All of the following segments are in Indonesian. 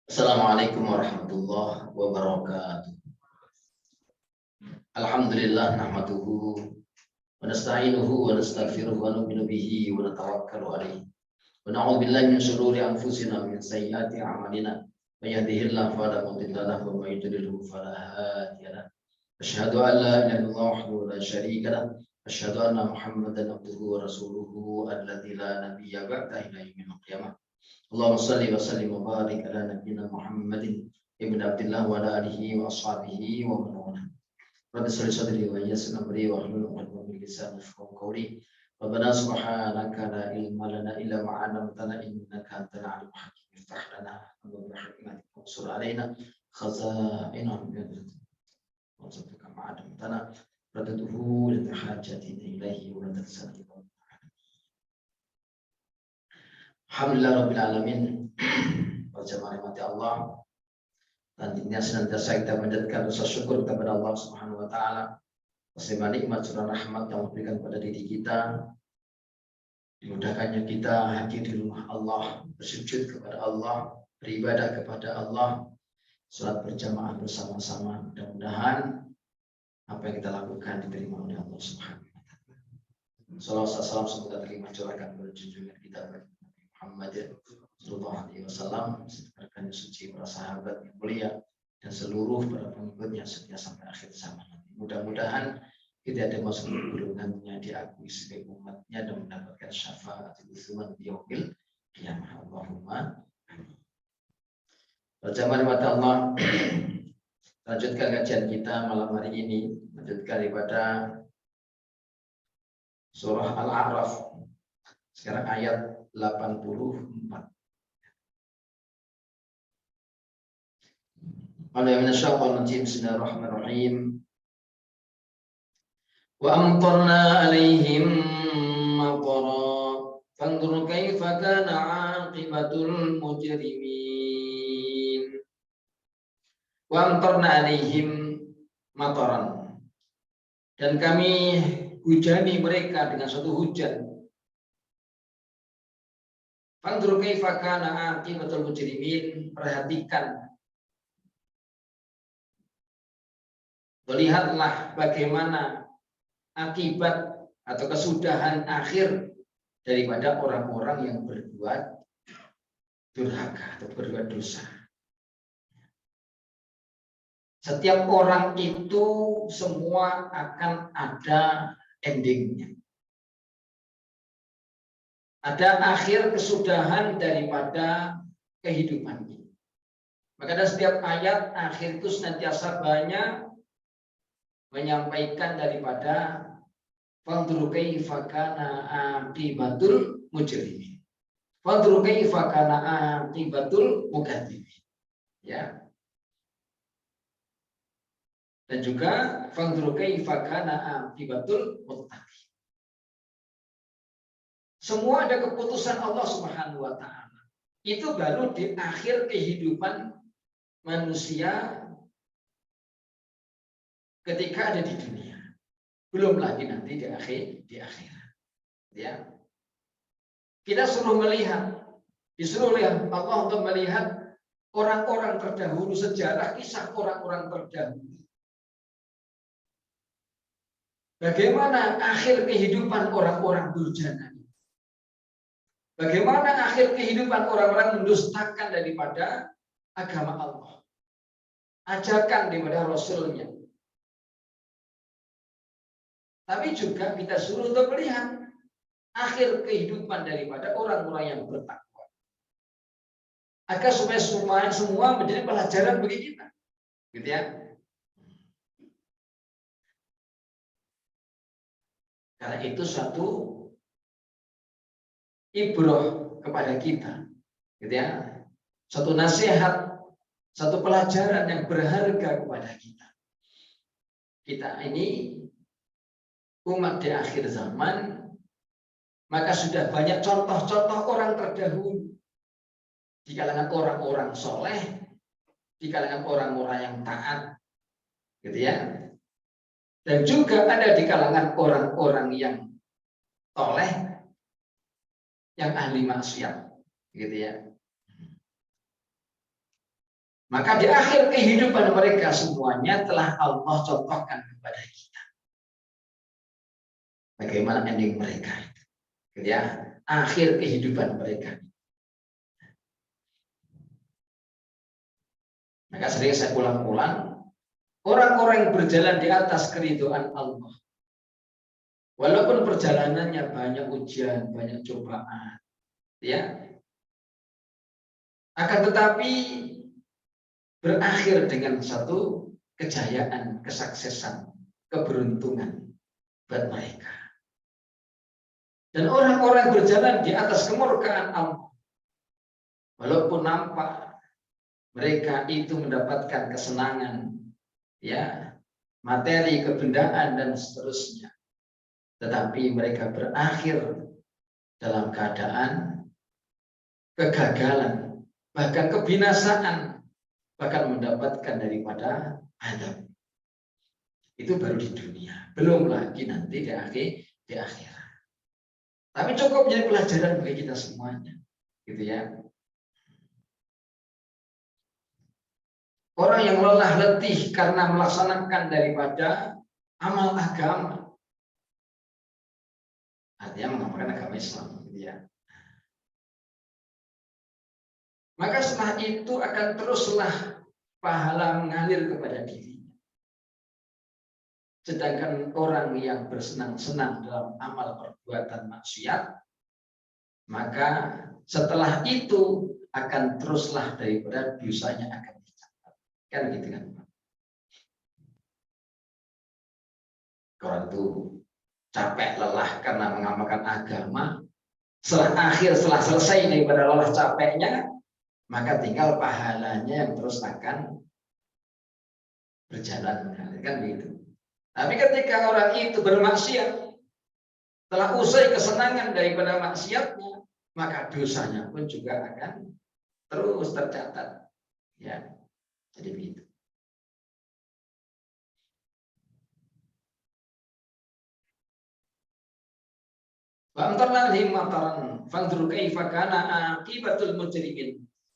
Assalamualaikum warahmatullahi wabarakatuh. Alhamdulillah nahmaduhu wa nasta'inuhu wa nastaghfiruhu wa nu'minu bihi wa natawakkalu alaihi. Wa na'udzu billahi min shururi anfusina wa min sayyiati a'malina. May yahdihillahu fala mudilla lahu wa may yudlilhu fala hadiya lahu. Asyhadu an la ilaha illallah wahdahu la syarika lahu. Asyhadu anna Muhammadan abduhu wa rasuluhu alladzi la nabiyya ba'dahu ila yaumil qiyamah. Allahumma salli wa sallim wa barik ala nabiyyina Muhammadin ibn Abdullah wa ala alihi wa ashabihi wa man wala. Rabbi shrah li sadri wa yassir amri wa hlul 'uqdatam min lisani yafqahu qawli. Rabbana subhanaka la ilma lana illa ma 'allamtana innaka antal 'alimul hakim. Iftah lana abwaaba rahmatika wansur 'alaina khaza'ina rahmatika wa zidna ma 'allamtana radduhu li hajatina ilaihi wa la tansana. Alhamdulillah Rabbil Alamin. Berjamaah rahmati Allah, dan intinya senantiasa kita menjadikan rasa syukur kepada Allah Subhanahu wa Ta'ala atas nikmat surah rahmat yang memberikan kepada diri kita, dimudahkannya kita hadir di rumah Allah, bersujud kepada Allah, beribadah kepada Allah, salat berjamaah bersama-sama. Mudah-mudahan apa yang kita lakukan diterima oleh Allah Subhanahu wa Ta'ala. Salawat salam semoga terima curahkan kepada junjungan kita Muhammad sallallahu alaihi wasallam, rekan suci, para sahabat yang mulia, dan seluruh para pengikutnya setia sampai akhir zaman. Mudah-mudahan kita ada masuk golongannya, diakui sebagai umatnya dan mendapatkan syafaat uzuman di yaumil qiyamah. Allahumma amin. Berjamaah mata Allah, lanjutkan kajian kita malam hari ini, lanjutkan daripada surah Al-A'raf. Sekarang ayat 84. Bismillahirrahmanirrahim. Wa amtarna alaihim matara fanzur kaifa kana 'aqibatul mujrimin. Wa amtarna alaihim mataran, dan kami hujani mereka dengan suatu hujan. Fanzur kaifa kana 'aqibatul mujrimin, perhatikan, melihatlah bagaimana akibat atau kesudahan akhir daripada orang-orang yang berbuat durhaka atau berbuat dosa. Setiap orang itu semua akan ada endingnya. Ada akhir kesudahan daripada kehidupan ini. Maka dalam setiap ayat akhir itu senantiasa banyak menyampaikan daripada fanzur kaifa kana 'aqibatul mujrimin. Fanzur kaifa kana 'aqibatul mukadzimin. Ya. Dan juga fanzur kaifa kana 'aqibatul muttaqin. Semua ada keputusan Allah Subhanahu wa Ta'ala. Itu baru di akhir kehidupan manusia ketika ada di dunia. Belum lagi nanti di akhirat. Ya. Kita disuruh melihat Allah untuk melihat orang-orang terdahulu, sejarah kisah orang-orang terdahulu. Bagaimana akhir kehidupan orang-orang durjana. Bagaimana akhir kehidupan orang-orang mendustakan daripada agama Allah, ajakan daripada Rasulnya. Tapi juga kita suruh untuk melihat akhir kehidupan daripada orang-orang yang bertakwa, agar supaya semua menjadi pelajaran bagi kita, gitu ya. Karena itu satu ibroh kepada kita, gitu ya, satu nasihat, satu pelajaran yang berharga kepada kita. Kita ini umat di akhir zaman, maka sudah banyak contoh-contoh orang terdahulu di kalangan orang-orang soleh, di kalangan orang-orang yang taat, gitu ya, dan juga ada di kalangan orang-orang yang toleh, yang ahli maksiat, gitu ya. Maka di akhir kehidupan mereka semuanya telah Allah contohkan kepada kita. Bagaimana ending mereka itu. Gitu ya, akhir kehidupan mereka. Maka sering saya ulang-ulang, orang-orang yang berjalan di atas keridhaan Allah, walaupun perjalanannya banyak ujian, banyak cobaan, ya, akan tetapi berakhir dengan satu kejayaan, kesuksesan, keberuntungan buat mereka. Dan orang-orang berjalan di atas kemurkaan Allah, walaupun nampak mereka itu mendapatkan kesenangan, ya, materi, kebendaan dan seterusnya, tetapi mereka berakhir dalam keadaan kegagalan, bahkan kebinasaan, bahkan mendapatkan daripada azab. Itu baru di dunia, belum lagi nanti di akhirat. Tapi cukup menjadi pelajaran bagi kita semuanya, gitu ya. Orang yang lelah letih karena melaksanakan daripada amal agama, artinya mengamalkan agama Islam, gitu ya. Maka setelah itu akan teruslah pahala mengalir kepada dirinya. Sedangkan orang yang bersenang-senang dalam amal perbuatan maksiat, maka setelah itu akan teruslah daripada dosanya akan dicatat. Kan gitu kan Pak? Orang itu capek lelah karena mengamalkan agama, setelah selesai daripada lelah capeknya, maka tinggal pahalanya yang terus akan berjalan mengalir, kan begitu. Tapi ketika orang itu bermaksiat, telah usai kesenangan daripada maksiatnya, maka dosanya pun juga akan terus tercatat. Ya, jadi begitu.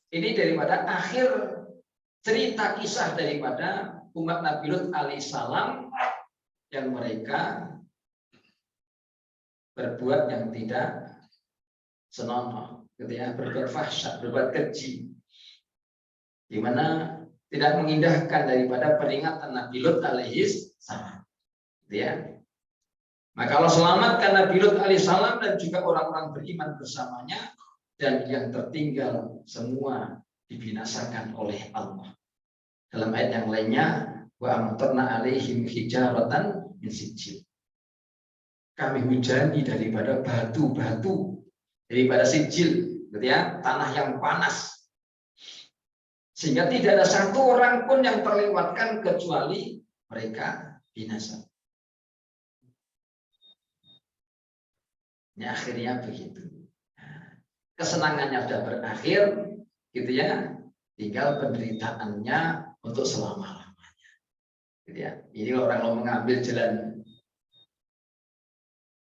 Ini daripada akhir cerita kisah daripada umat Nabi Lut alaihissalam yang mereka berbuat yang tidak senonoh, gitu ya, berbuat fahsyat, berbuat keji, di mana tidak mengindahkan daripada peringatan Nabi Lut alaihissalam, gitu ya. Maka Allah selamatkan Nabi Lut alaihissalam dan juga orang-orang beriman bersamanya, dan yang tertinggal semua dibinasakan oleh Allah. Dalam ayat yang lainnya, wa amtarna alaihim hijaratan min sijil. Kami hujani daripada batu-batu, daripada sijil, gitu ya, tanah yang panas, sehingga tidak ada satu orang pun yang terlewatkan kecuali mereka binasa. Ini akhirnya begitu. Kesenangannya sudah berakhir, gitu ya, tinggal penderitaannya untuk selama-lamanya, gitu ya. Ini orang mau mengambil jalan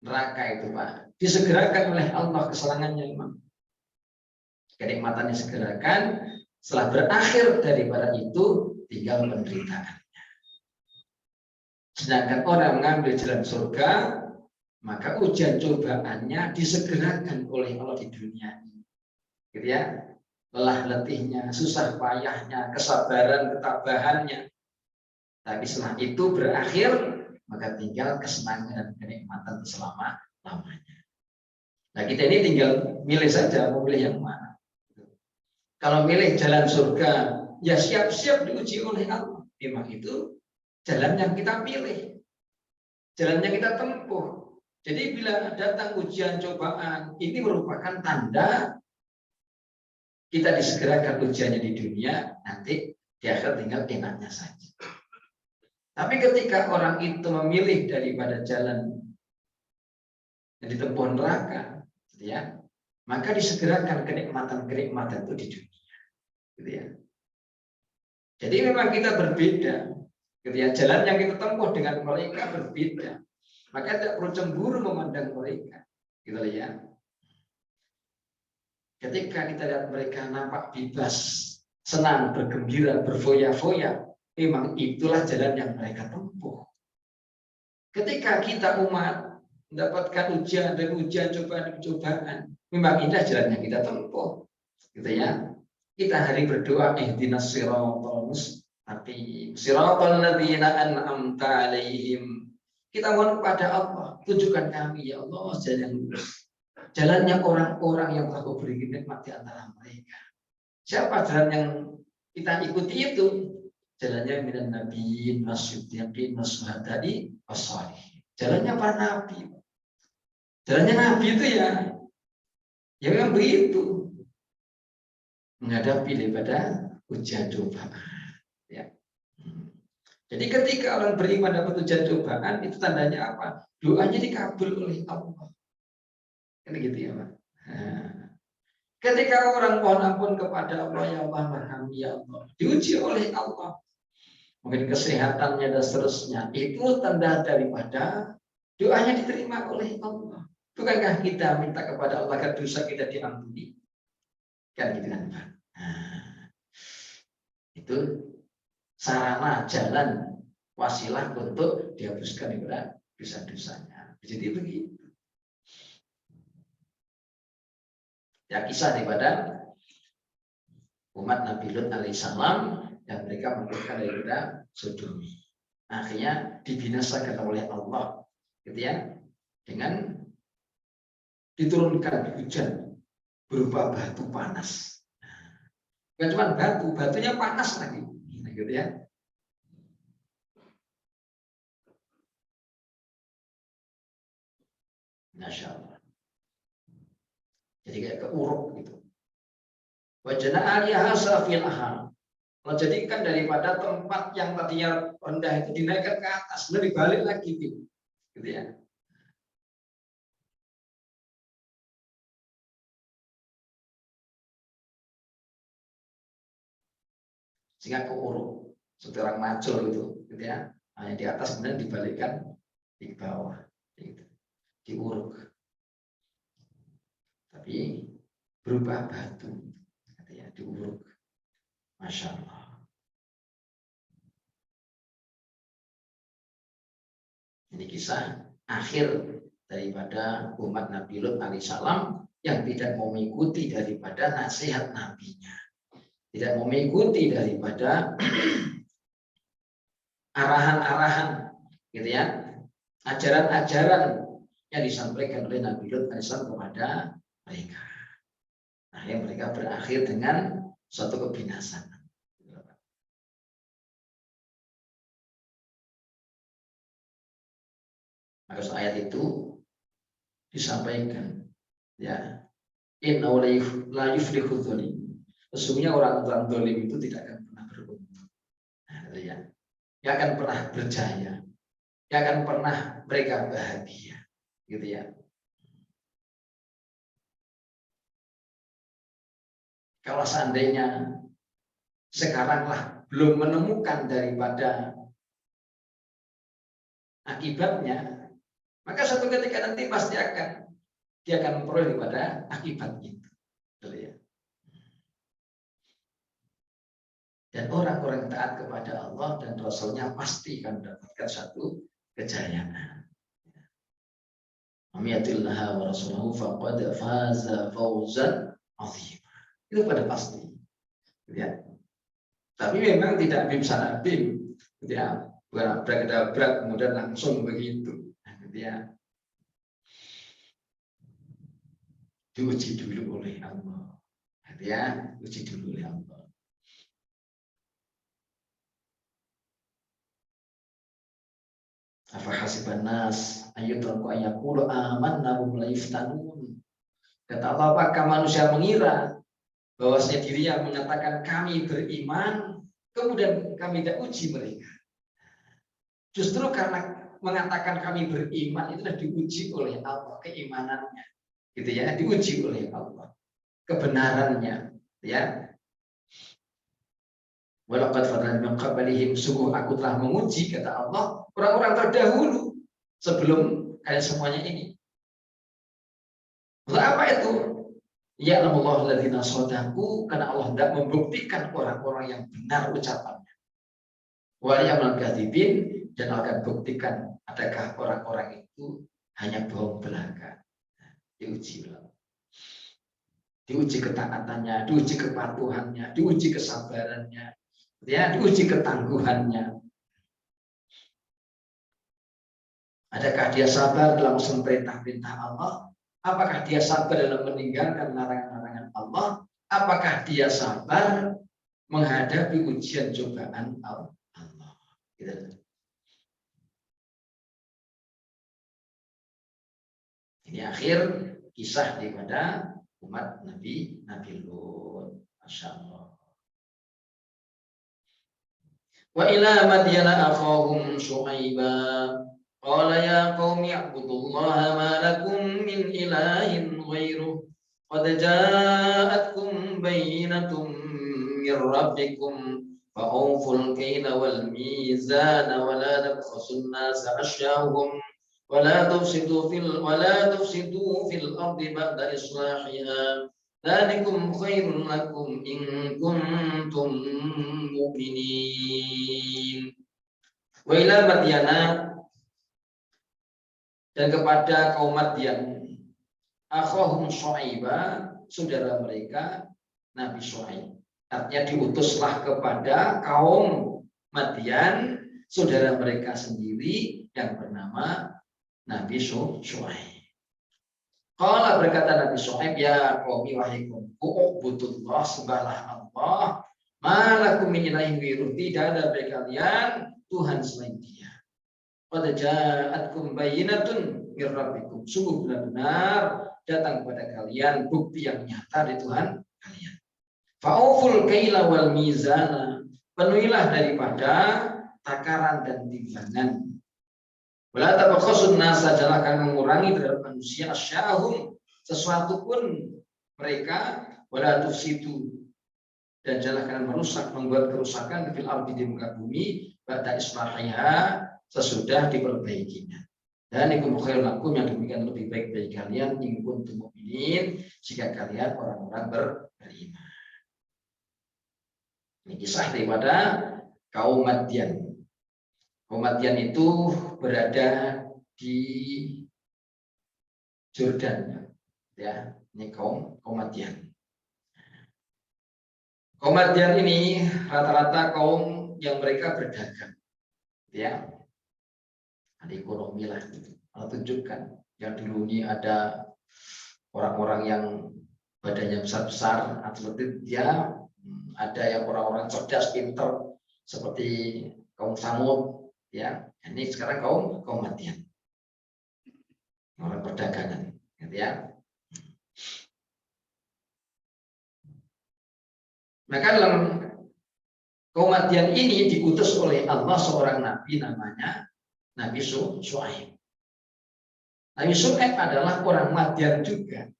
neraka itu Pak, disegerakan oleh Allah kesenangannya memang. Kenikmatannya segerakan, setelah berakhir daripada itu tinggal penderitaannya. Sedangkan orang mengambil jalan surga, maka ujian cobaannya disegerakan oleh Allah di dunia ini. Gitu ya. Lelah letihnya, susah payahnya, kesabaran, ketabahannya. Tapi setelah itu berakhir, maka tinggal kesenangan dan kenikmatan selama-lamanya. Nah, kita ini tinggal milih saja mau pilih yang mana. Kalau milih jalan surga, ya siap-siap diuji oleh Allah. Memang itu jalan yang kita pilih, jalan yang kita tempuh. Jadi bila datang ujian cobaan, ini merupakan tanda kita disegerakan ujiannya di dunia, nanti di akhir tinggal enaknya saja. Tapi ketika orang itu memilih daripada jalan yang ditempuh neraka, gitu ya, maka disegerakan kenikmatan-kenikmatan itu di dunia, gitu ya. Jadi memang kita berbeda, gitu ya. Jalan yang kita tempuh dengan mereka berbeda, maka tidak perlu cemburu memandang mereka, gitu ya. Ketika kita lihat mereka nampak bebas, senang, bergembira, berfoya-foya, memang itulah jalan yang mereka tempuh. Ketika kita umat mendapatkan ujian dan ujian, cobaan, memang inilah jalan yang kita tempuh. Gitu ya. Kita hari berdoa ihdinas siratal mustaqim, siratal ladzina an'amta 'alaihim. Kita mohon kepada Allah, tunjukkan kami ya Allah jalan yang lurus. Jalannya orang-orang yang telah Kau beri nikmat di antara mereka. Siapa jalan yang kita ikuti itu? Jalannya minan nabiyyin wasyiddiqin wasyuhada'i wassalihin. Jalannya para nabi. Jalannya nabi itu ya memang begitu. Menghadapi daripada ujian cobaan. Ya. Jadi ketika orang beriman dapat ujian cobaan, itu tandanya apa? Doanya dikabul oleh Allah. Kan gitu ya, Pak. Nah, ketika orang mohon ampun kepada Allah, ya Allah merhamni ya Allah, diuji oleh Allah, mungkin kesehatannya dan seterusnya, itu tanda daripada doanya diterima oleh Allah. Bukankah kita minta kepada Allah agar dosa kita diampuni? Kan gitu kan, Pak. Nah, itu sarana jalan wasilah untuk dihapuskan dosa-dosanya. Jadi begitu. Ya, kisah daripada umat Nabi Lut alaihissalam yang mereka melakukan daripada Sodom. Akhirnya dibinasakan oleh Allah, gitu ya, dengan diturunkan hujan berupa batu panas. Bukan cuma batu, batunya panas lagi, gitu ya. Masya Allah. Jadi kayak keuruk gitu. Wajana aliyah safilaha. Kalau jadikan daripada tempat yang tadinya rendah itu dinaikkan ke atas, lebih balik lagi gitu ya. Sehingga keuruk, seperti orang macul gitu ya. Hanya di atas kemudian dibalikkan di bawah, gitu. Diuruk. Tapi berubah batu, gitu ya, diuruk. Masya Allah. Ini kisah akhir daripada umat Nabi Lut alaihissalam yang tidak mau mengikuti daripada nasihat nabinya. Tidak mau mengikuti daripada arahan-arahan, gitu ya, ajaran-ajaran yang disampaikan oleh Nabi Lut alaihissalam kepada mereka. Akhirnya mereka berakhir dengan suatu kebinasaan. Maka ayat itu disampaikan, ya, inna la yuflihu dzalim. Sesungguhnya orang-orang zalim itu tidak akan pernah beruntung. Nah, ya. Tidak akan pernah berjaya. Tidak akan pernah mereka bahagia. Gitu ya. Kalau seandainya sekaranglah belum menemukan daripada akibatnya, maka suatu ketika nanti pasti dia akan memperoleh daripada akibatnya. Gitu ya. Dan orang-orang yang taat kepada Allah dan Rasulnya pasti akan mendapatkan satu kejayaan. Amiyatillaha wa rasulahu faqad faza fawzan azima. Itu pada pasti. Ya. Tapi memang tidak bisa nabi, ya, bukan abrak-abrak kemudian langsung begitu. Ya. Diuji dulu oleh Allah. Ya, uji dulu oleh Allah. Afahasiban nas ayyutraku ayyaqulu amanna hum la yuftanun. Kata Allah, apakah manusia mengira bahwasanya dirinya mengatakan kami beriman, kemudian kami tidak uji mereka. Justru karena mengatakan kami beriman itulah diuji oleh Allah keimanannya, gitu ya, diuji oleh Allah kebenarannya, ya. Walaqad fatanna min qablihim, sungguh aku telah menguji, kata Allah, orang-orang terdahulu sebelum kalian semuanya ini. Untuk apa itu? Ya'lamullahu alladzina shadaku, karena Allah tidak membuktikan orang-orang yang benar ucapannya. Wa ya'lamal kadzibin, dan akan buktikan adakah orang-orang itu hanya bohong belaka. Diuji ulama. Diuji ketaatannya, diuji kepatuhannya, diuji kesabarannya, ya, diuji ketangguhannya. Adakah dia sabar dalam perintah-perintah Allah? Apakah dia sabar dalam meninggalkan larangan-larangan Allah? Apakah dia sabar menghadapi ujian cobaan Allah? Gitu. Ini akhir kisah daripada umat Nabi Lut. Masya Allah. Wa ila Madyana akhahum Syu'aiba qala ya qaumi ibudullaha ma lakum min ilahin ghairuh qad ja'atkum bayyinatun min rabbikum fa'awful kayla wal mizana wa la tabkhasun nasa ashyahum ولا تفسدوا في الأرض بعد إصلاحها ذلكم خير لكم إن كنتم مؤمنين. وإلى Madyana, dan kepada kaum Madyan, akhahum Syu'aiba, saudara mereka Nabi Syu'aib. Artinya diutuslah kepada kaum Madyan saudara mereka sendiri yang bernama Nabi Syu'aib. Qala, berkata Nabi Syu'aib, ya qaumi wahai kaumku, ubudullah, sembahlah Allah, ma lakum min ilahin ghairuh, tidak ada bagi kalian Tuhan selain Dia. Qad ja'atkum bayyinatun mir rabbikum, sungguh benar-benar datang kepada kalian bukti yang nyata dari Tuhan kalian. Fa'uful kaila wal mizana, penuhilah daripada takaran dan timbangan. Wala tabakhasun nasa, jangan akan mengurangi terhadap manusia asyahum, sesuatu pun mereka, wala tufsidu, dan jangan akan merusak, membuat kerusakan fil ardi, di muka bumi, ba'da islahiha, sesudah diperbaikinya. Dan ikum khairul lakum, yang demikian lebih baik bagi kalian, in kuntum mu'minin, jika kalian orang-orang beriman. Ini kisah daripada kaum Madyan. Kaum Madyan itu berada di Jordan, ya. Ini kaum Madyan. Kaum Madyan ini rata-rata kaum yang mereka berdagang, ya. Ada ekonomi lah. Kalau tunjukkan, yang dulu ini ada orang-orang yang badannya besar-besar, atletik, ya. Ada yang orang-orang cerdas, pintar, seperti kaum Samud. Ya, ini sekarang kaum Madyan, orang perdagangan, gitu ya. Maka dalam kaum Madyan ini diutus oleh Allah seorang nabi namanya Nabi Syu'aib. Nabi Syu'aib adalah orang Madyan juga,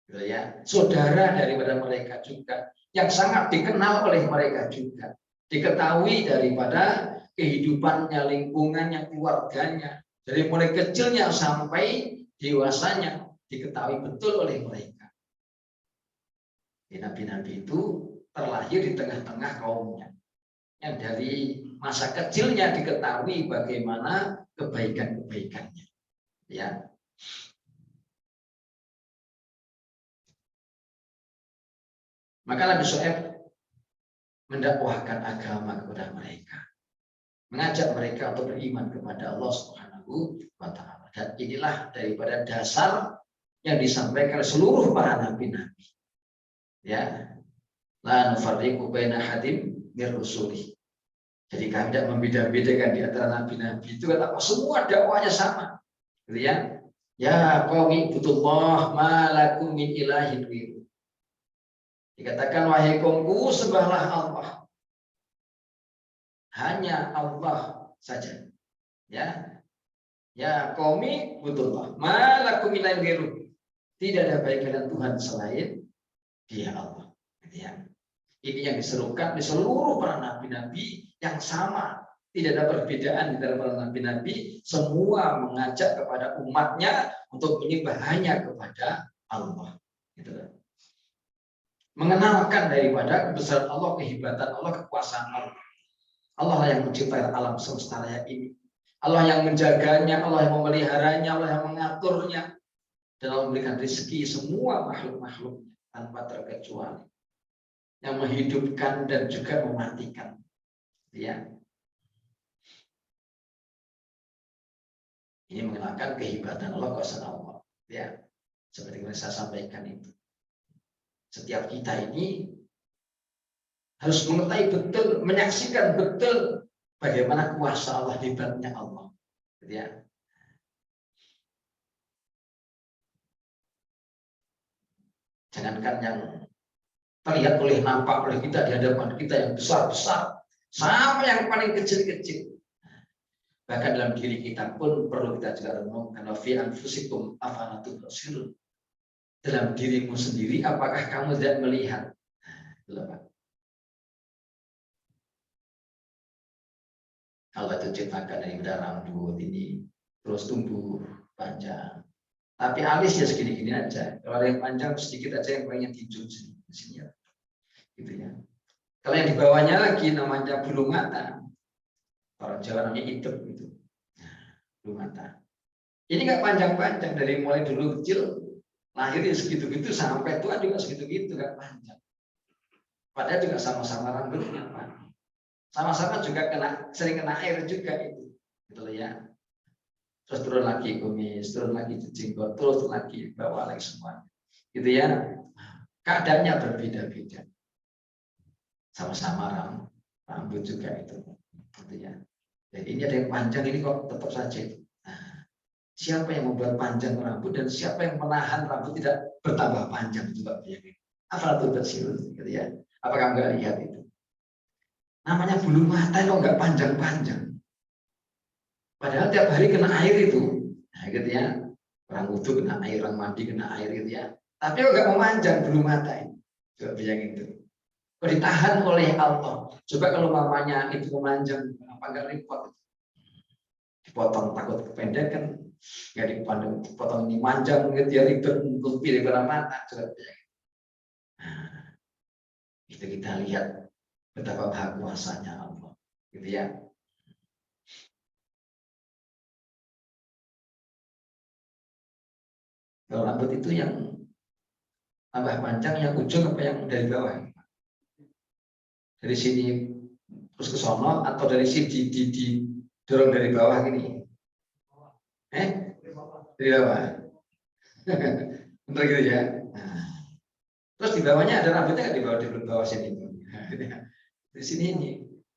gitu ya, saudara daripada mereka juga, yang sangat dikenal oleh mereka juga, diketahui daripada kehidupannya, lingkungannya, keluarganya, dari mulai kecilnya sampai dewasanya diketahui betul oleh mereka. Nabi-nabi itu terlahir di tengah-tengah kaumnya, yang dari masa kecilnya diketahui bagaimana kebaikan-kebaikannya, ya. Maka Nabi Syu'aib mendakwahkan agama kepada mereka, mengajak mereka untuk beriman kepada Allah Subhanahu wa Ta'ala. Dan inilah daripada dasar yang disampaikan seluruh para nabi-nabi. Ya, la nufarriqu baina hadim mir rusuli. Jadi kami tidak membeda-bedakan di antara nabi-nabi itu, kata semua dakwahnya sama. Gitu ya. Ya qaumi ibudullah ma lakum min ilahin ghairuh. Dikatakan wahai kaumku, sembahlah Allah. Hanya Allah saja, ya. Ya qaumi ibudullah ma lakum min ilahin ghairuh. Tidak ada bagi kalian Tuhan selain Dia, Allah. Ya. Ini yang diserukan di seluruh para nabi-nabi yang sama. Tidak ada perbedaan di antara para nabi-nabi. Semua mengajak kepada umatnya untuk menyembah hanya kepada Allah. Gitu. mengenalkan daripada kebesaran Allah, kehebatan Allah, kekuasaan Allah. Allah lah yang menciptakan alam semesta raya ini. Allah yang menjaganya, Allah yang memeliharanya, Allah yang mengaturnya, dan Allah memberikan rezeki semua makhluk-makhluknya tanpa terkecuali, yang menghidupkan dan juga mematikan. Ya, ini mengenalkan kehebatan Allah, kekuasaan Allah. Ya, seperti yang saya sampaikan itu. Setiap kita ini harus mengetahui betul, menyaksikan betul bagaimana kuasa Allah, hebatnya Allah. Ya. Jangankan yang terlihat oleh, nampak oleh kita di hadapan kita yang besar-besar, sampai yang paling kecil-kecil. Bahkan dalam diri kita pun perlu kita juga renungkan, fi anfusikum afala tubsirun. Dalam dirimu sendiri, apakah kamu tidak melihat? Allah itu ciptakan dari rambut ini terus tumbuh panjang, tapi alisnya segini-gini aja. Kalau ada yang panjang sedikit aja, yang lainnya hijau di sini ya, gitu ya. Kalau yang di bawahnya lagi namanya bulu mata, orang Jawa namanya hidup gitu, bulu mata. Ini nggak panjang-panjang, dari mulai dulu kecil lahirnya segitu-gitu sampai tua juga segitu-gitu, nggak panjang. Padahal juga sama-sama rambutnya, Pak. Sama-sama juga sering kena air juga itu, gitu ya. Terus turun lagi kumis, turun lagi jenggot, terus lagi bawah lagi semua, gitu ya. Keadaannya berbeda-beda. Sama-sama rambut juga itu, gitu ya. Jadi ini ada yang panjang, ini kok tetap saja itu. Nah, siapa yang membuat panjang rambut dan siapa yang menahan rambut tidak bertambah panjang, juga begini. Apa itu bersih, gitu ya. Apakah enggak lihat itu? Namanya bulu mata kok nggak panjang-panjang. Padahal tiap hari kena air itu, nah, gitu ya. Orang wudhu kena air, orang mandi kena air gitu ya. Tapi kok nggak memanjang bulu mata itu. Coba bayangin itu. Kok ditahan oleh Allah. Coba kalau mamanya itu memanjang, apa nggak repot? Dipotong takut kependekan, nggak dipotong ini manjang gitu ya, ribet nutupi dari mata. Coba bayangin. Nah, itu kita lihat betapa maha kuasanya Allah, gitu ya. Kalau rambut itu yang tambah panjang, yang ujung apa yang dari bawah? Dari sini terus ke sono atau dari sini dorong dari bawah gini? Dari bawah. Benar gitu ya. Nah, terus di bawahnya ada rambutnya nggak, di bawah sini? Di sini ini,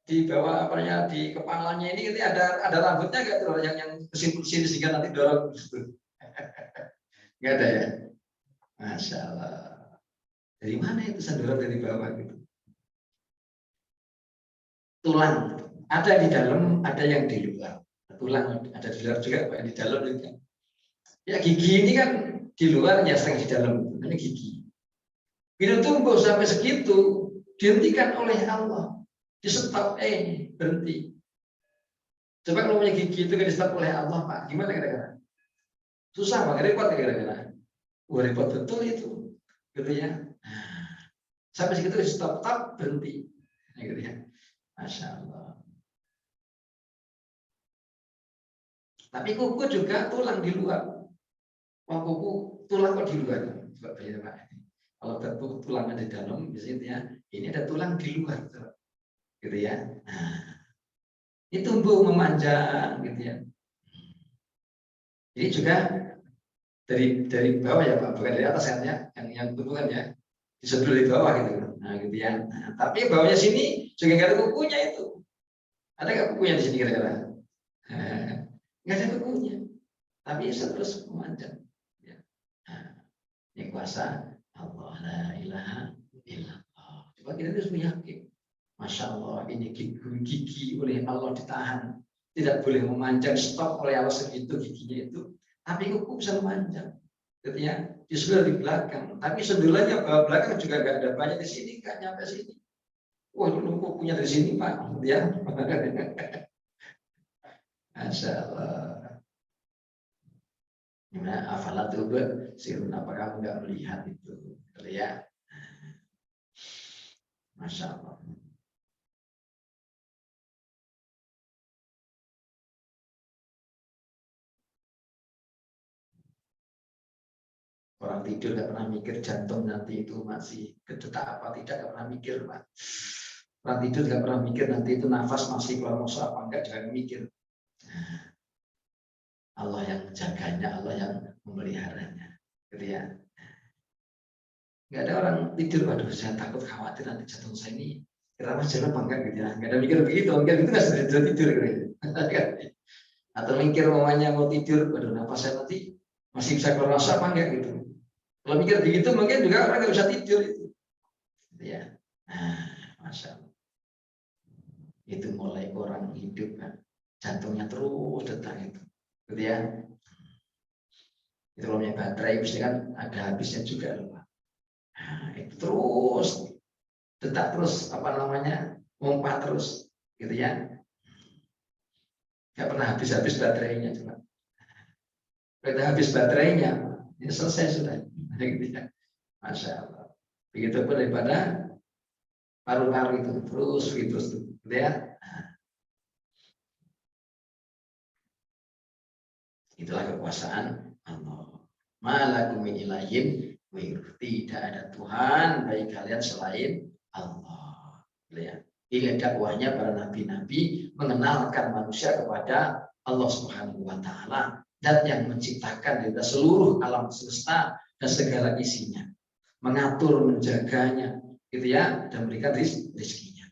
di bawah apa namanya, di kepalanya ini ada rambutnya nggak tuh yang sini sehingga nanti dorong gitu. Nggak ada ya. Masya Allah. Dari mana itu dorong dari bawah gitu? Tulang ada di dalam, ada yang di luar. Tulang ada di luar juga, di dalam juga. Ya gigi ini kan di luar, ya sering di dalam. Ini gigi. Bila tumbuh sampai segitu, dihentikan oleh Allah. Di stop, berhenti. Coba kalau punya gigi itu kan di stop oleh Allah, Pak. Gimana kira-kira? Susah, Pak. Repot kira-kira. Wah, repot betul itu. Gitu ya. Sampai segitu di stop, berhenti. Gitu ya. Masya Allah. Tapi kuku juga tulang di luar. Wah, kuku tulang kok di luar? Coba bayangin, Pak. Kalau tulangnya di dalam, biasanya ini ada tulang di luar, gitu ya. Nah, ini tumbuh memanjang, gitu ya. Ini juga dari bawah ya Pak, bukan dari atas kan ya, yang tumbuh kan ya, disedul di bawah gitu. Nah, gitu ya. Nah, tapi bawahnya sini juga nggak ada kukunya itu. Ada nggak kukunya di sini kira-kira? Nggak ada kukunya, tapi bisa terus memanjang. Nah, ini kuasa Allah, la ilaha illallah. Coba kita harus yakin, Masya Allah, ini gigi oleh Allah ditahan, tidak boleh memanjang, stop oleh Allah segitu giginya itu. Tapi kuku bisa memanjang, gitu ya. Justru di belakang, tapi sedulannya bawah belakang juga nggak ada banyak di sini, nggak nyampe sini. Wah, dulu kukunya dari sini Pak, ya. Masya Allah. Gimana? Afalat tuh sirun, apa kamu nggak melihat itu, gitu ya? Masya Allah. Orang tidur nggak pernah mikir jantung nanti itu masih berdetak apa tidak, nggak pernah mikir, Pak. Orang tidur nggak pernah mikir nanti itu nafas masih keluar masuk apa enggak, jangan mikir. Allah yang menjaganya, Allah yang memeliharanya, gitu ya. Nggak ada orang tidur, waduh saya takut khawatir nanti jantung saya ini kira-kira jalan apa enggak, gitu ya. Nggak ada mikir begitu, mikir itu nggak sudah tidur, gitu ya. Atau mikir mamanya mau tidur, waduh nafas saya nanti masih bisa keluar masuk apa enggak, gitu. Kalau mikir begitu mungkin juga orang nggak bisa tidur itu, gitu ya. Nah, Masya Allah. Itu mulai orang hidup kan, jantungnya terus detak itu, gitu ya. Itu kalau punya baterai mesti kan ada habisnya juga loh, Pak. Nah, itu terus detak terus apa namanya, pompa terus, gitu ya. Nggak pernah habis-habis baterainya cuma. Kalau habis baterainya, ini selesai sudah, gitu ya. Masya Allah. Begitupun daripada paru-paru itu terus gitu ya. Itulah kekuasaan Allah. Malakum min ilahin, tidak ada Tuhan bagi kalian selain Allah. Ya. Ini dakwahnya para nabi-nabi mengenalkan manusia kepada Allah Subhanahu wa taala, dan yang menciptakan dari seluruh alam semesta dan segala isinya. Mengatur, menjaganya, gitu ya, dan memberikan rezekinya.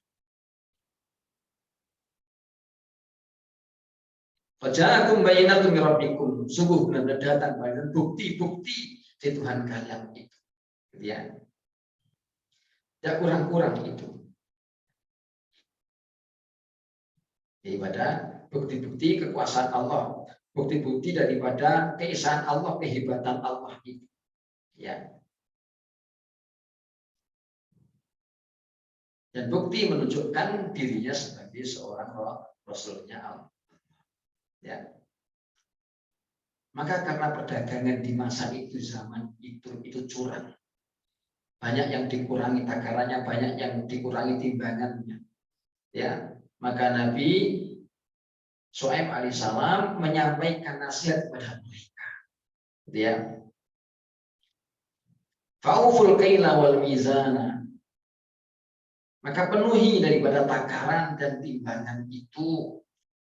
Faja'akum bayyinatun min rabbikum, sungguh benar-benar datang banyak bukti-bukti di Tuhan kalian itu, gitu ya. Tidak kurang-kurang itu. Daripada bukti-bukti kekuasaan Allah, bukti-bukti daripada keesaan Allah, kehebatan Allah itu, ya. Dan bukti menunjukkan dirinya sebagai seorang Rasulnya Allah. Ya. Maka karena perdagangan di masa itu, zaman itu curang. Banyak yang dikurangi takarannya, banyak yang dikurangi timbangannya. Ya, maka Nabi Shu'aib alaihissalam menyampaikan nasihat kepada mereka. Ya. Fa'uful kaila wal mizana. Maka penuhi daripada takaran dan timbangan itu.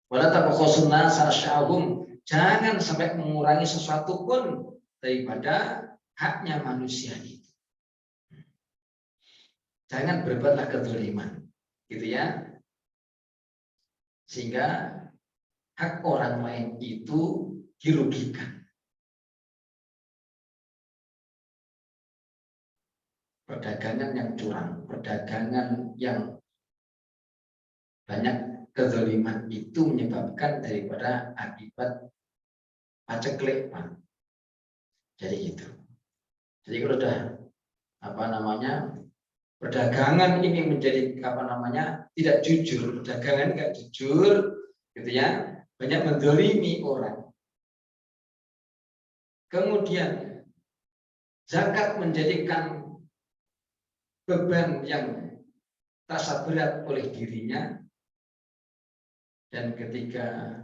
Wala tabakhasun nasa asy'ahum. Jangan sampai mengurangi sesuatu pun daripada haknya manusia itu. Jangan berbuatlah kezaliman, gitu ya. Sehingga hak orang lain itu dirugikan. Perdagangan yang curang, perdagangan yang banyak kezaliman itu menyebabkan daripada akibat paceklik, Pak. Jadi itu. Jadi kalau sudah apa namanya, perdagangan ini menjadi apa namanya, tidak jujur, perdagangan nggak jujur, gitu ya, banyak mendolimi orang. Kemudian zakat menjadikan beban yang terasa berat oleh dirinya, dan ketika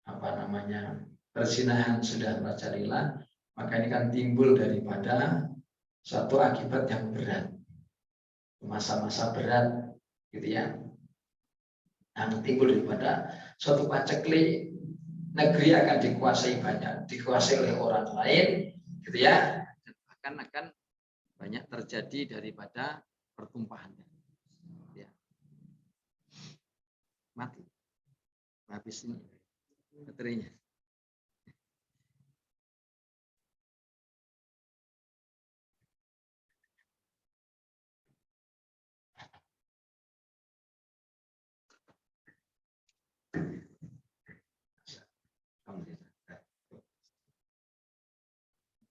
apa namanya, perzinahan sudah merajalela, maka ini kan timbul daripada suatu akibat yang berat, masa-masa berat, gitu ya, yang timbul daripada suatu paceklik. Negeri akan dikuasai oleh orang lain, gitu ya, dan bahkan akan banyak terjadi daripada pertumpahannya. Ya. Mati, habis ini baterainya.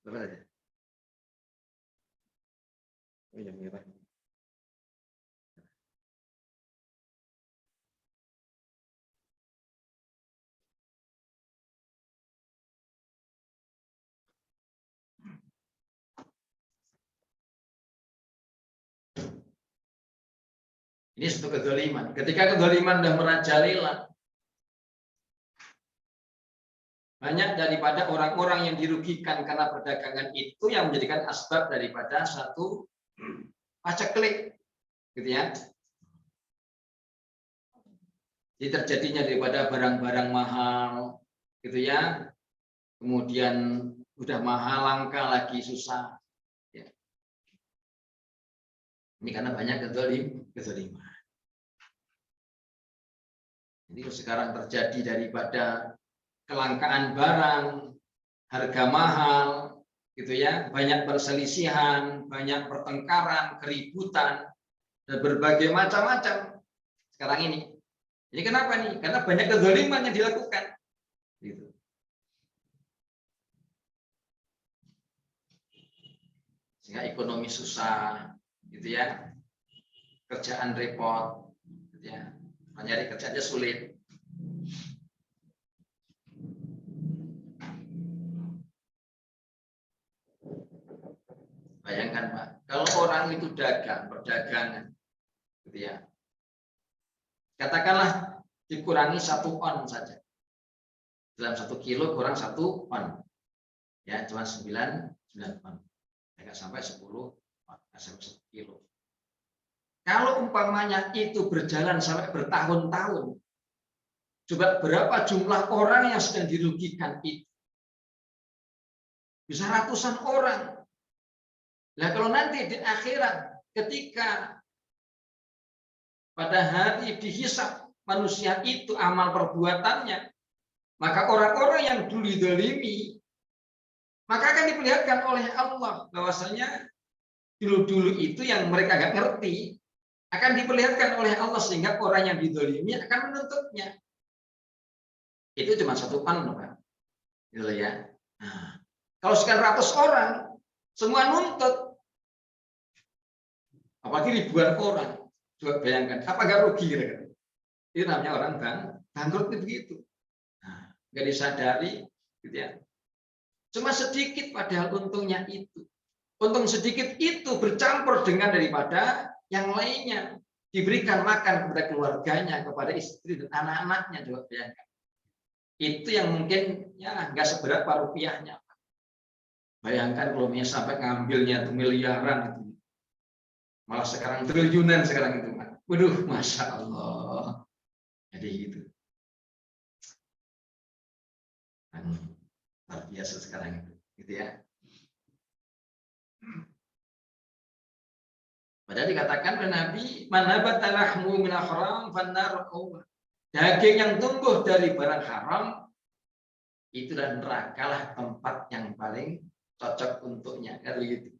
Berapa aja? Oh iya, merah. Ini satu kedzaliman. Ketika kedzaliman sudah merajalela, banyak daripada orang-orang yang dirugikan karena perdagangan itu yang menjadikan asbab daripada satu paceklik, gitu ya. Jadi terjadinya daripada barang-barang mahal, gitu ya. Kemudian udah mahal, langka lagi, susah. Ya. Ini karena banyak kezaliman. Jadi sekarang terjadi daripada kelangkaan barang, harga mahal, gitu ya, banyak perselisihan, banyak pertengkaran, keributan, dan berbagai macam-macam sekarang ini. Jadi kenapa nih? Karena banyak kezaliman yang dilakukan. Gitu. Sehingga ekonomi susah, gitu ya, kerjaan repot, gitu ya, mencari kerjanya sulit. Bayangkan Pak, kalau orang itu perdagangan, gitu ya, katakanlah dikurangi 1 on saja, dalam 1 kilo kurang 1 on, ya cuma 9 on, nggak sampai 10 on, nggak sampai 1 kilo. Kalau umpamanya itu berjalan sampai bertahun-tahun, coba berapa jumlah orang yang sedang dirugikan itu? Bisa ratusan orang. Nah kalau nanti di akhirat ketika pada hari dihisab manusia itu amal perbuatannya, maka orang-orang yang dulu dizalimi maka akan diperlihatkan oleh Allah bahwasanya dulu-dulu itu yang mereka nggak ngerti akan diperlihatkan oleh Allah sehingga orang yang dizalimi akan menuntutnya. Itu cuma 1 on, Pak. Gitu ya. Nah, kalau sekian ratus orang semua nuntut, apalagi ribuan orang, coba bayangkan, apa nggak rugi kira-kira? Itu namanya orang bangkrut begitu. Nah, nggak disadari, gitu ya. Cuma sedikit padahal untungnya itu. Untung sedikit itu bercampur dengan daripada yang lainnya. Diberikan makan kepada keluarganya, kepada istri dan anak-anaknya, coba bayangkan. Itu yang mungkin ya nggak seberapa rupiahnya. Bayangkan kalau misalnya sampai ngambilnya tuh miliaran itu. Malah sekarang triliunan sekarang itu, Pak. Waduh, Masya Allah. Jadi gitu. Luar biasa sekarang itu. Gitu ya. Padahal dikatakan oleh Nabi, "Manabata lahmu minal haram fannar Allah." Daging yang tumbuh dari barang haram, itulah nerakalah tempat yang paling cocok untuknya. Kan begitu.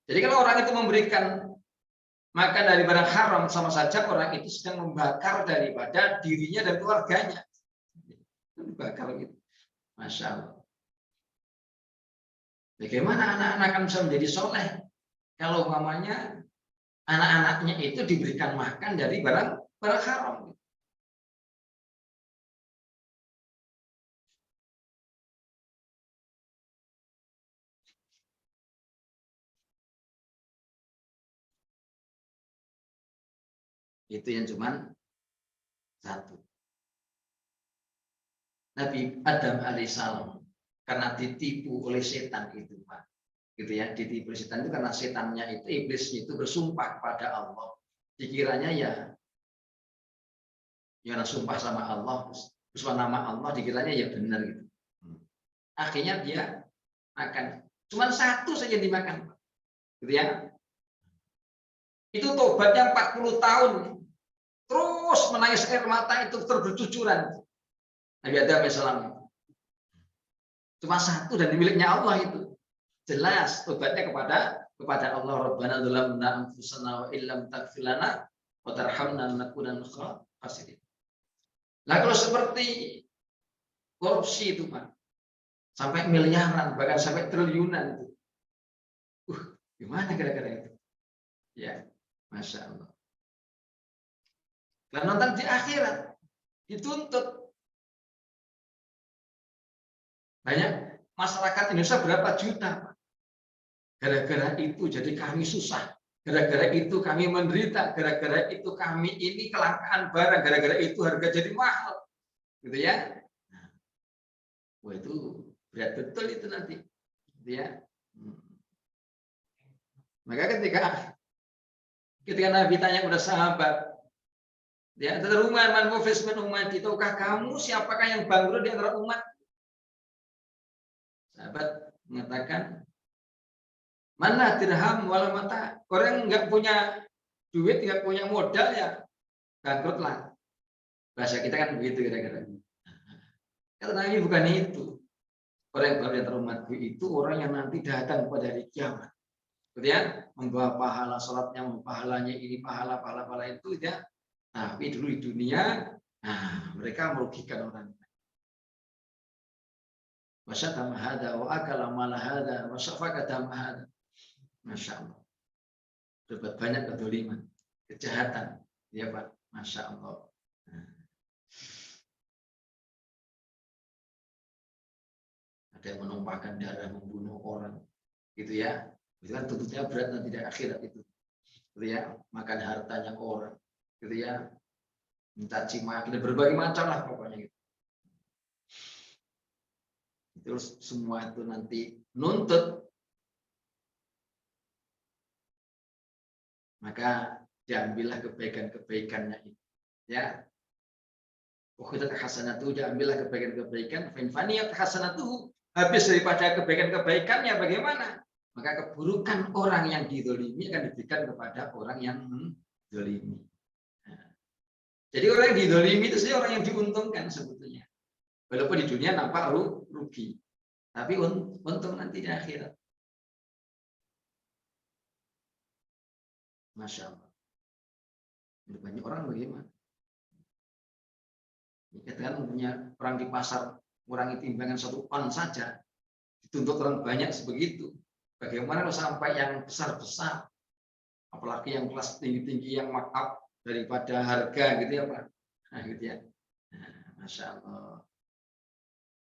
Jadi kalau orang itu memberikan makan dari barang haram, sama saja orang itu sedang membakar daripada dirinya dan keluarganya. Dibakar gitu. Masya Allah. Bagaimana anak-anak akan bisa menjadi soleh kalau umpamanya anak-anaknya itu diberikan makan dari barang haram? Itu yang cuman 1. Nabi Adam alaihissalam karena ditipu oleh setan itu, Pak. Gitu ya, ditipu setan itu karena setannya itu, iblisnya itu bersumpah kepada Allah. Dikiranya ya sumpah sama Allah, terus nama Allah dikiranya ya benar gitu. Akhirnya dia makan. Cuman 1 saja dimakan, gitu ya. Itu tobatnya 40 tahun. Terus menangis air mata itu terbercucuran. Nabi Adam alaihissalam. Cuma 1 dan miliknya Allah itu. Jelas tobatnya kepada Allah. Rabbana dzalamna anfusana wa illam taghfir lana wa tarhamna lanakunanna minal khasirin. Nah, kalau seperti korupsi itu, Pak, sampai miliaran, bahkan sampai triliunan itu. Gimana kira-kira itu? Ya, Masya Allah. Dan nonton di akhirat dituntut. Banyak masyarakat Indonesia berapa juta, Pak? Gara-gara itu jadi kami susah, gara-gara itu kami menderita, gara-gara itu kami ini kelangkaan barang, gara-gara itu harga jadi mahal, gitu ya. Nah, wah itu berat betul itu nanti, gitu ya. Maka ketika Nabi tanya kepada sahabat, ya, rumah man mufis min ummati, tahukah kamu siapakah yang bangkrut di antara umat? Sahabat mengatakan, mana dirham wala mata. Orang nggak punya duit, nggak punya modal ya bangkrut lah. Bahasa kita kan begitu kira-kira. Kata Nabi bukan itu. Orang yang baru di antara umatku itu orang yang nanti datang pada hari kiamat. Kemudian membawa pahala sholatnya, membawa pahalanya ini, pahala itu ya. Tapi dulu di dunia, nah mereka merugikan orang. Wasyatama hada wa akala mala hada wa syafaqata hada. Masya Allah. Berbuat banyak kedoliman, kejahatan, ya Pak. Masya Allah. Ada yang menumpahkan darah, membunuh orang, gitu ya. Itu kan tuntutnya berat nanti di akhirat itu, gitu ya. Makan hartanya orang, gitu ya. Mencaci maki, berbagai macam lah pokoknya gitu. Terus semua itu nanti nuntut, maka diambillah kebaikan-kebaikannya itu, ya. Ukhidat hasanatu, diambillah kebaikan-kebaikan, faniyat hasanatu, habis daripada kebaikan-kebaikannya bagaimana? Maka keburukan orang yang dizalimi akan diberikan kepada orang yang menzalimi. Nah, jadi orang yang dizalimi itu sih orang yang diuntungkan sebetulnya. Walaupun di dunia nampak rugi, tapi untung nanti di akhirat. Masya Allah. Banyak orang bagaimana? Kita kan punya orang di pasar mengurangi timbangan 1 on saja, dituntut orang banyak sebegitu. Bagaimana kalau sampai yang besar-besar, apalagi yang kelas tinggi-tinggi yang markup daripada harga gitu ya Pak. Nah, gitu ya. Nah, Masya Allah.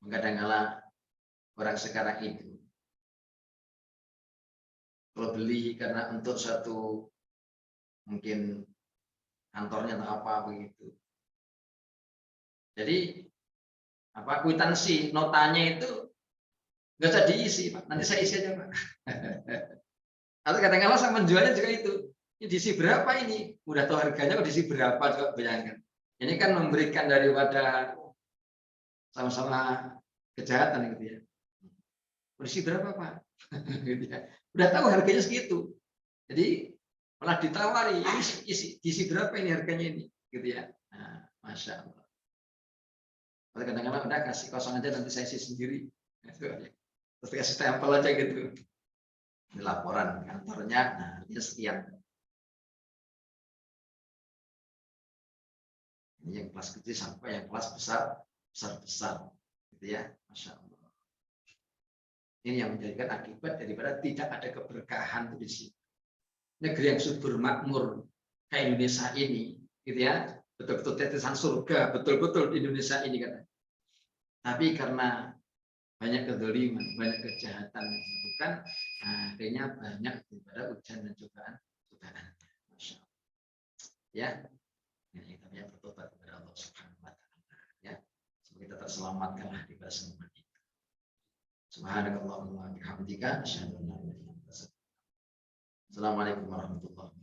Kadang-kala orang sekarang itu kalau beli karena untuk satu mungkin kantornya atau apa begitu. Jadi apa kwitansi notanya itu nggak usah diisi Pak, nanti saya isi aja Pak. Atau kadang-kadang sama menjualnya juga itu. Ini diisi berapa ini? Udah tahu harganya kok diisi berapa, coba bayangkan. Ini kan memberikan daripada sama-sama kejahatan gitu ya. Diisi berapa Pak? Gitu ya. Udah tahu harganya segitu. Jadi malah ditawari, ini diisi berapa ini harganya ini, gitu ya. Nah, Masya Allah. Kadang-kadang udah kasih kosong aja nanti saya isi sendiri. Terus kasih stempel aja gitu. Ini laporan kantornya, nah ini sekian. Ini yang kelas kecil sampai yang kelas besar, gitu ya, Masya Allah. Ini yang menjadikan akibat daripada tidak ada keberkahan di sini. Negeri yang subur makmur kayak Indonesia ini, gitu ya, betul-betul tetesan surga, betul-betul Indonesia ini kan. Tapi karena banyak kezaliman, banyak kejahatan yang dilakukan, nah, akhirnya banyak daripada ujian dan cobaan. Masya Allah. Ya, ini kita yang bertobat kepada Allah Subhanahu Wa Taala. Ya, semoga kita terselamatkanlah di bala semua itu. Subhanakallahumma wa bihamdika asyhadu an la ilaha illa anta astaghfiruka wa atubu ilaik. Assalamualaikum warahmatullahi wabarakatuh.